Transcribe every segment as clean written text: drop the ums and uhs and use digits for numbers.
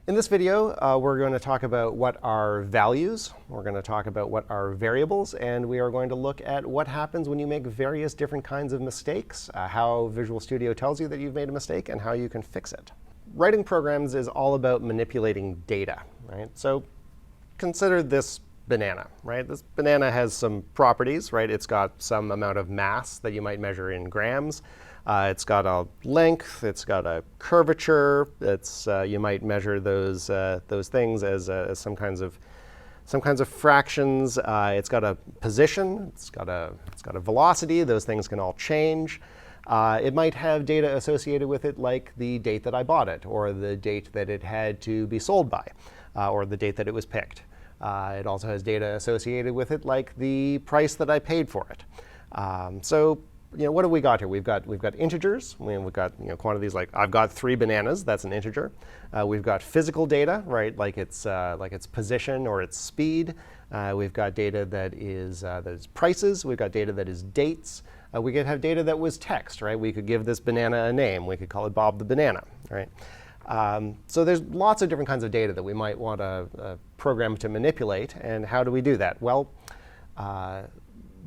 In this video, we're going to talk about what are values, we're going to talk about what are variables, and we are going to look at what happens when you make various different kinds of mistakes, how Visual Studio tells you that you've made a mistake, and how you can fix it. Writing programs is all about manipulating data, right? So consider this banana, right? This banana has some properties, right? It's got some amount of mass that you might measure in grams. It's got a length. It's got a curvature. You might measure those things as some kinds of fractions. It's got a position. It's got a velocity. Those things can all change. It might have data associated with it, like the date that I bought it, or the date that it had to be sold by, or the date that it was picked. It also has data associated with it, like the price that I paid for it. So what have we got here? We've got integers. We've got quantities like I've got 3 bananas. That's an integer. We've got physical data, right? Like its position or its speed. We've got data that is prices. We've got data that is dates. We could have data that was text, right? We could give this banana a name. We could call it Bob the banana, right? So there's lots of different kinds of data that we might want a program to manipulate. And how do we do that? Well,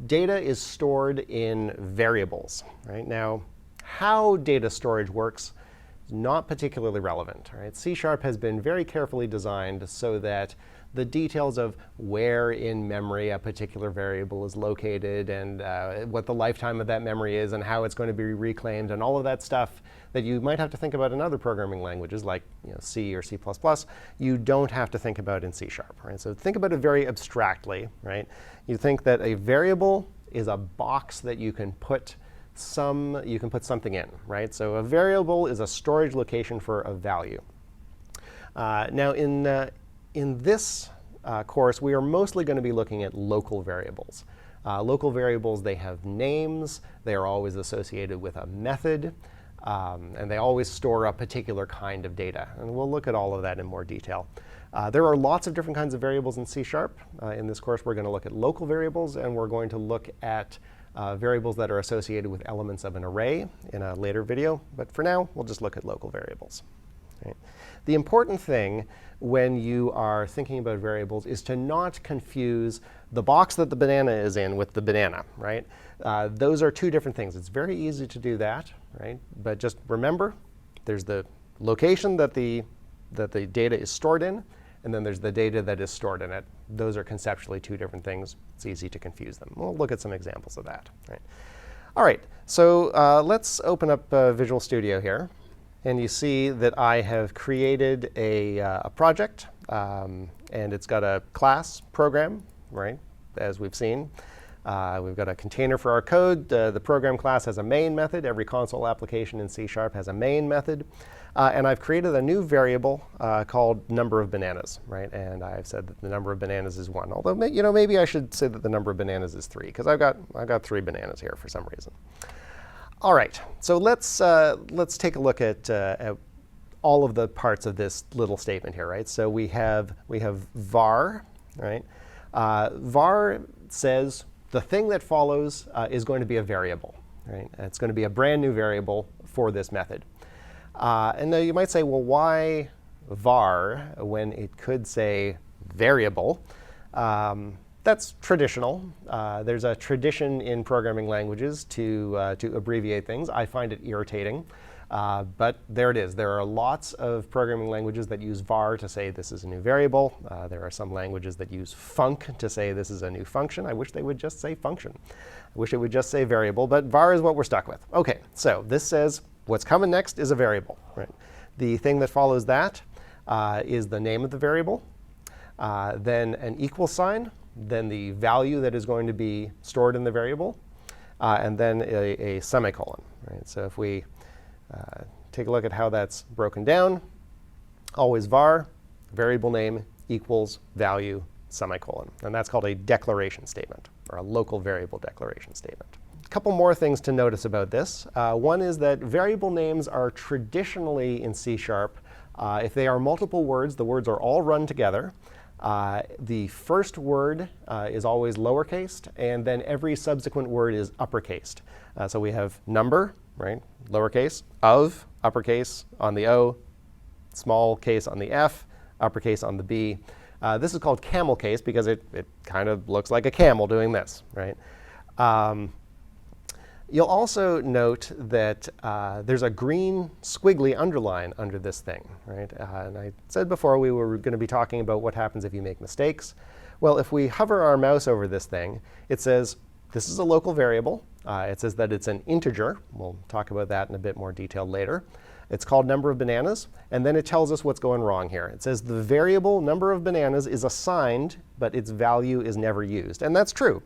data is stored in variables, right? Now, how data storage works is not particularly relevant, right? C# has been very carefully designed so that the details of where in memory a particular variable is located and what the lifetime of that memory is and how it's going to be reclaimed and all of that stuff that you might have to think about in other programming languages like C or C++, you don't have to think about in C#, right? So think about it very abstractly, right? You think that a variable is a box that you can put something in, right? So a variable is a storage location for a value. Now in this course, we are mostly going to be looking at local variables. Local variables, they have names. They are always associated with a method. And they always store a particular kind of data. And we'll look at all of that in more detail. There are lots of different kinds of variables in C#. In this course, we're going to look at local variables, and we're going to look at variables that are associated with elements of an array in a later video. But for now, we'll just look at local variables. Right. The important thing when you are thinking about variables is to not confuse the box that the banana is in with the banana, right? Those are two different things. It's very easy to do that, right? But just remember, there's the location that the data is stored in, and then there's the data that is stored in it. Those are conceptually two different things. It's easy to confuse them. We'll look at some examples of that. Right? All right, so let's open up Visual Studio here. And you see that I have created a project, and it's got a class program, right, as we've seen. We've got a container for our code. The program class has a main method. Every console application in C# has a main method. And I've created a new variable called number of bananas, right? And I've said that the number of bananas is 1. Although maybe I should say that the number of bananas is 3, because I've got 3 bananas here for some reason. All right, so let's take a look at all of the parts of this little statement here, right? So we have var, right? Var says the thing that follows is going to be a variable, right? It's going to be a brand new variable for this method. And now you might say, well, why var when it could say variable? That's traditional. There's a tradition in programming languages to abbreviate things. I find it irritating. But there it is. There are lots of programming languages that use var to say this is a new variable. There are some languages that use func to say this is a new function. I wish they would just say function. I wish it would just say variable. But var is what we're stuck with. OK, so this says what's coming next is a variable. Right? The thing that follows that is the name of the variable, then an equal sign, then the value that is going to be stored in the variable, and then a semicolon. Right? So if we take a look at how that's broken down, always var, variable name equals value, semicolon. And that's called a declaration statement, or a local variable declaration statement. A couple more things to notice about this. One is that variable names are traditionally in C#, if they are multiple words, the words are all run together. The first word is always lowercased, and then every subsequent word is uppercased. So we have number, right, lowercase, of, uppercase on the O, small case on the F, uppercase on the B. This is called camel case because it kind of looks like a camel doing this, right? You'll also note that there's a green squiggly underline under this thing, right? And I said before we were going to be talking about what happens if you make mistakes. Well, if we hover our mouse over this thing, it says this is a local variable. It says that it's an integer. We'll talk about that in a bit more detail later. It's called number of bananas, and then it tells us what's going wrong here. It says the variable number of bananas is assigned, but its value is never used. And that's true.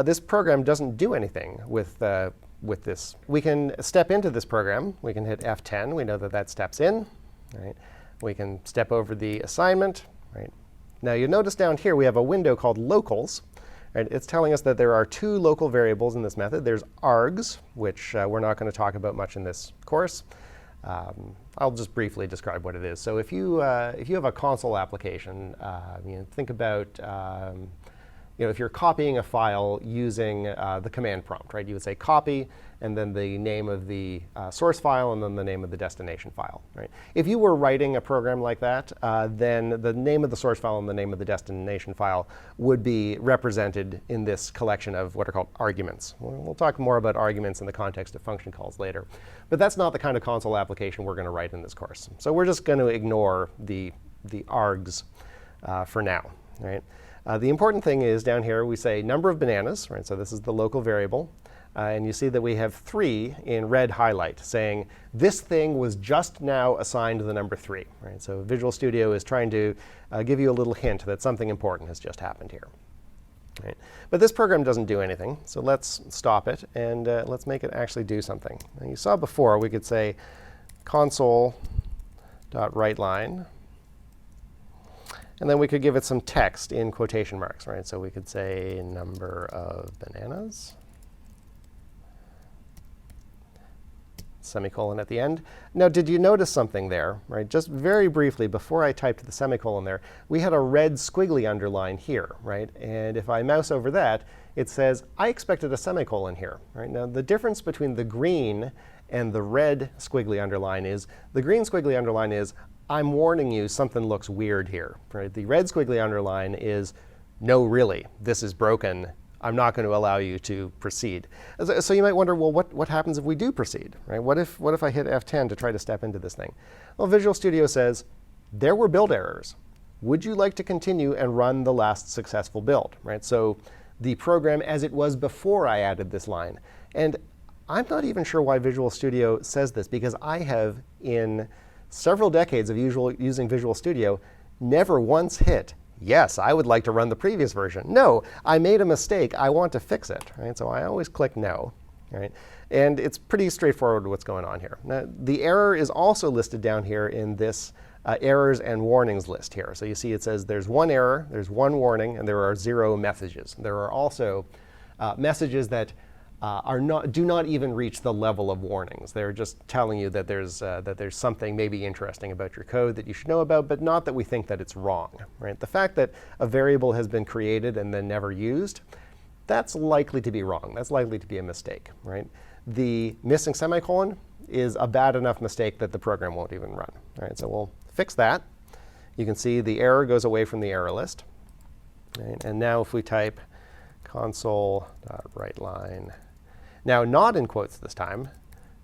This program doesn't do anything with this. We can step into this program. We can hit F10. We know that that steps in. Right? We can step over the assignment. Right? Now you notice down here we have a window called locals. Right? It's telling us that there are two local variables in this method. There's args, which we're not going to talk about much in this course. I'll just briefly describe what it is. So if you have a console application, think about if you're copying a file using the command prompt, right? You would say copy, and then the name of the source file, and then the name of the destination file, right? If you were writing a program like that, then the name of the source file and the name of the destination file would be represented in this collection of what are called arguments. We'll talk more about arguments in the context of function calls later. But that's not the kind of console application we're going to write in this course. So we're just going to ignore the args for now, right? The important thing is down here we say number of bananas, right? So this is the local variable. And you see that we have 3 in red highlight saying this thing was just now assigned the number 3, right? So Visual Studio is trying to give you a little hint that something important has just happened here. Right? But this program doesn't do anything. So let's stop it and let's make it actually do something. Now, you saw before we could say console.writeLine. And then we could give it some text in quotation marks, right? So we could say number of bananas, semicolon at the end. Now, did you notice something there, right? Just very briefly, before I typed the semicolon there, we had a red squiggly underline here, right? And if I mouse over that, it says, I expected a semicolon here, right? Now, the difference between the green and the red squiggly underline is, the green squiggly underline is, I'm warning you something looks weird here, right? The red squiggly underline is, no, really, this is broken. I'm not going to allow you to proceed. So you might wonder, well, what happens if we do proceed, right? What if I hit F10 to try to step into this thing? Well, Visual Studio says, there were build errors. Would you like to continue and run the last successful build, right? So the program as it was before I added this line. And I'm not even sure why Visual Studio says this, because I have, in several decades of using Visual Studio, never once hit, yes, I would like to run the previous version. No, I made a mistake. I want to fix it, right? So I always click no, right? And it's pretty straightforward what's going on here. Now, the error is also listed down here in this errors and warnings list here. So you see it says there's one error, there's one warning, and there are 0 messages. There are also messages that do not even reach the level of warnings. They're just telling you that there's something maybe interesting about your code that you should know about, but not that we think that it's wrong, right? The fact that a variable has been created and then never used, that's likely to be wrong. That's likely to be a mistake, right? The missing semicolon is a bad enough mistake that the program won't even run, right? So we'll fix that. You can see the error goes away from the error list, right? And now if we type console.writeLine, now not in quotes this time,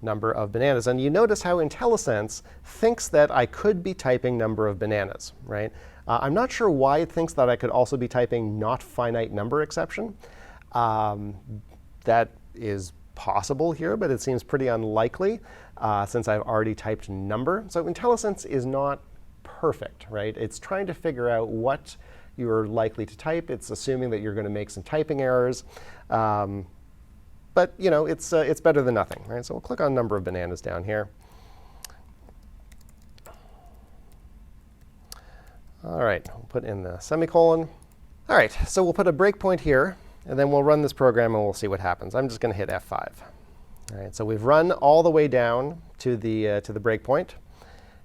number of bananas. And you notice how IntelliSense thinks that I could be typing number of bananas, right? I'm not sure why it thinks that I could also be typing not finite number exception. That is possible here, but it seems pretty unlikely since I've already typed number. So IntelliSense is not perfect, right? It's trying to figure out what you're likely to type. It's assuming that you're going to make some typing errors. But it's better than nothing, right? So we'll click on number of bananas down here. All right, we'll put in the semicolon. All right, so we'll put a breakpoint here, and then we'll run this program, and we'll see what happens. I'm just going to hit F5. All right, so we've run all the way down to the breakpoint.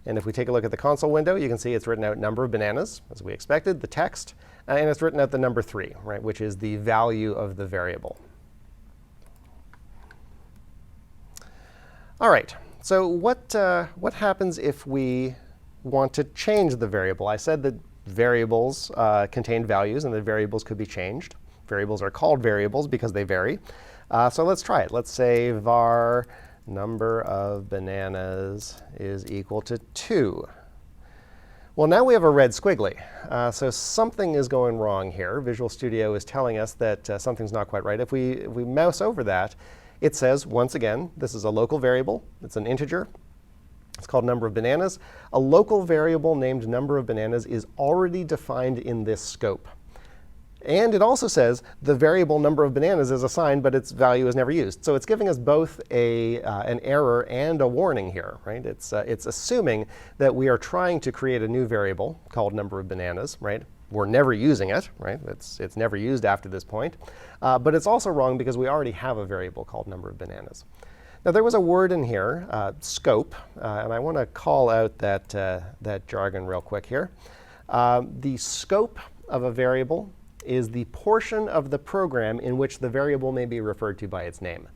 And if we take a look at the console window, you can see it's written out number of bananas, as we expected, the text, and it's written out the number 3, right, which is the value of the variable. All right, so what happens if we want to change the variable. I said that variables contain values and that variables could be changed. Variables are called variables because they vary. So let's try it. Let's say var number of bananas is equal to 2. Well, now we have a red squiggly. So something is going wrong here. Visual Studio is telling us that something's not quite right. If we mouse over that, it says, once again, this is a local variable. It's an integer. It's called number of bananas. A local variable named number of bananas is already defined in this scope. And it also says the variable number of bananas is assigned, but its value is never used. So it's giving us both an error and a warning here, right? It's assuming that we are trying to create a new variable called number of bananas, right? We're never using it, right? It's never used after this point. But it's also wrong because we already have a variable called number of bananas. Now, there was a word in here, scope, and I want to call out that jargon real quick here. The scope of a variable is the portion of the program in which the variable may be referred to by its name.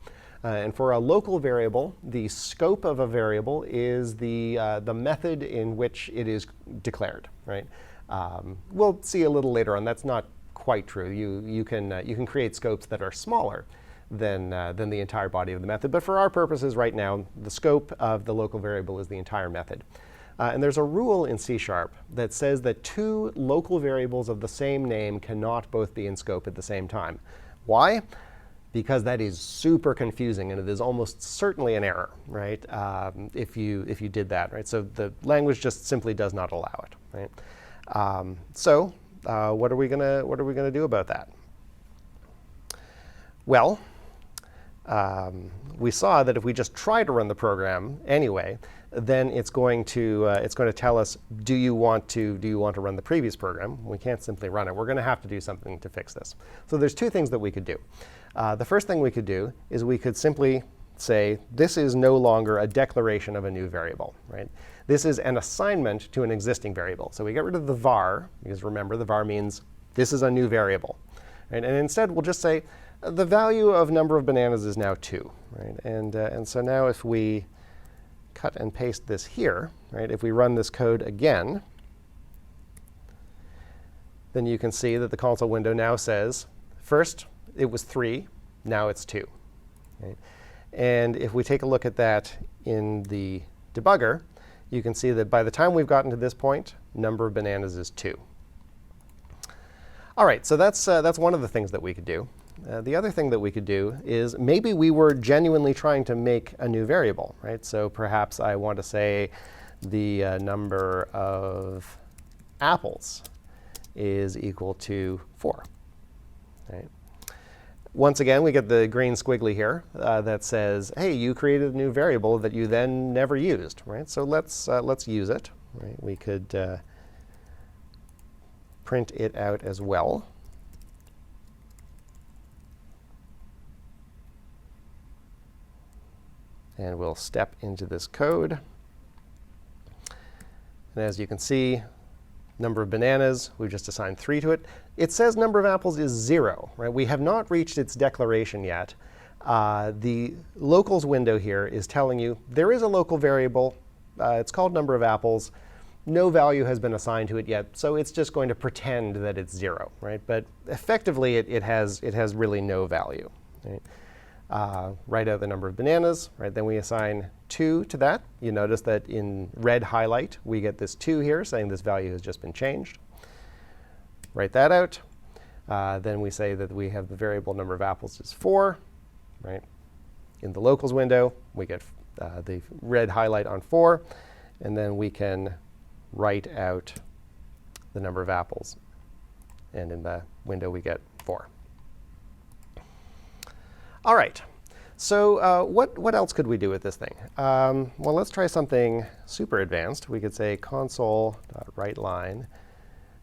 And for a local variable, the scope of a variable is the method in which it is declared, right? We'll see a little later on. That's not quite true. You can create scopes that are smaller than the entire body of the method. But for our purposes right now, the scope of the local variable is the entire method. And there's a rule in C# that says that two local variables of the same name cannot both be in scope at the same time. Why? Because that is super confusing, and it is almost certainly an error, right? If you did that, right? So the language just simply does not allow it, right? What are we gonna do about that? Well, we saw that if we just try to run the program anyway, then it's going to tell us, do you want to run the previous program? We can't simply run it. We're going to have to do something to fix this. So there's two things that we could do. The first thing we could do is we could simply say, this is no longer a declaration of a new variable, right? This is an assignment to an existing variable. So we get rid of the var, because remember, the var means this is a new variable, right? And instead, we'll just say, the value of number of bananas is now 2, right? And so now if we cut and paste this here, right? If we run this code again, then you can see that the console window now says, first it was 3, now it's 2. Right? And if we take a look at that in the debugger, you can see that by the time we've gotten to this point, number of bananas is 2. All right, so that's one of the things that we could do. The other thing that we could do is maybe we were genuinely trying to make a new variable, right? So perhaps I want to say the number of apples is equal to 4, right? Once again, we get the green squiggly here that says, hey, you created a new variable that you then never used, right? So let's use it, right? We could print it out as well. And we'll step into this code. And as you can see, number of bananas, we've just assigned 3 to it. It says number of apples is 0, right? We have not reached its declaration yet. The locals window here is telling you there is a local variable. It's called number of apples. No value has been assigned to it yet, so it's just going to pretend that it's 0, right? But effectively, it has really no value, right? Write out the number of bananas, right? Then we assign 2 to that. You notice that in red highlight, we get this 2 here, saying this value has just been changed. Write that out. Then we say that we have the variable number of apples is 4, right? In the locals window, we get the red highlight on 4. And then we can write out the number of apples. And in the window, we get 4. All right, so what else could we do with this thing? Well, let's try something super advanced. We could say console.writeLine.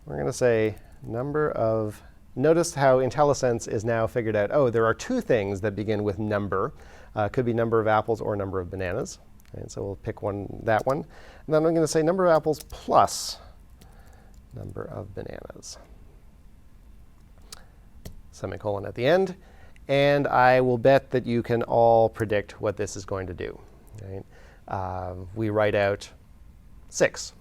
We're going to say number of. Notice how IntelliSense is now figured out, oh, there are 2 things that begin with number. Could be number of apples or number of bananas. And so we'll pick that one. And then I'm going to say number of apples plus number of bananas. Semicolon at the end. And I will bet that you can all predict what this is going to do. Right? We write out 6.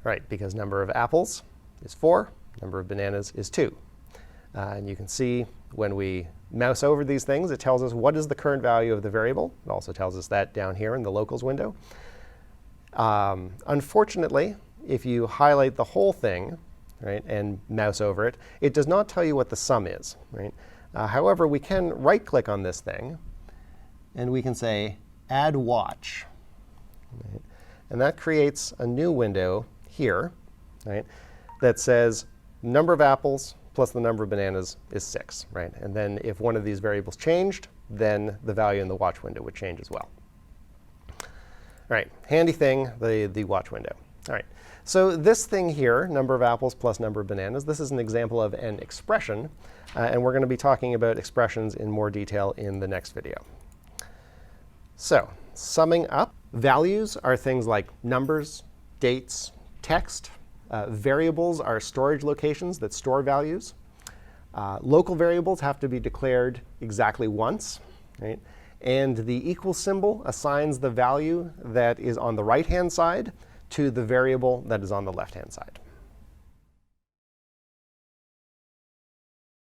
Right, because number of apples is 4, number of bananas is 2. And you can see when we mouse over these things, it tells us what is the current value of the variable. It also tells us that down here in the locals window. Unfortunately, if you highlight the whole thing, right, and mouse over it, it does not tell you what the sum is. Right? However, we can right-click on this thing, and we can say Add Watch. Right? And that creates a new window here, right, that says number of apples plus the number of bananas is 6. Right? And then if one of these variables changed, then the value in the watch window would change as well. All right, handy thing, the watch window. All right, so this thing here, number of apples plus number of bananas, this is an example of an expression. And we're going to be talking about expressions in more detail in the next video. So summing up, values are things like numbers, dates, text. Variables are storage locations that store values. Local variables have to be declared exactly once. Right? And the equal symbol assigns the value that is on the right-hand side to the variable that is on the left-hand side.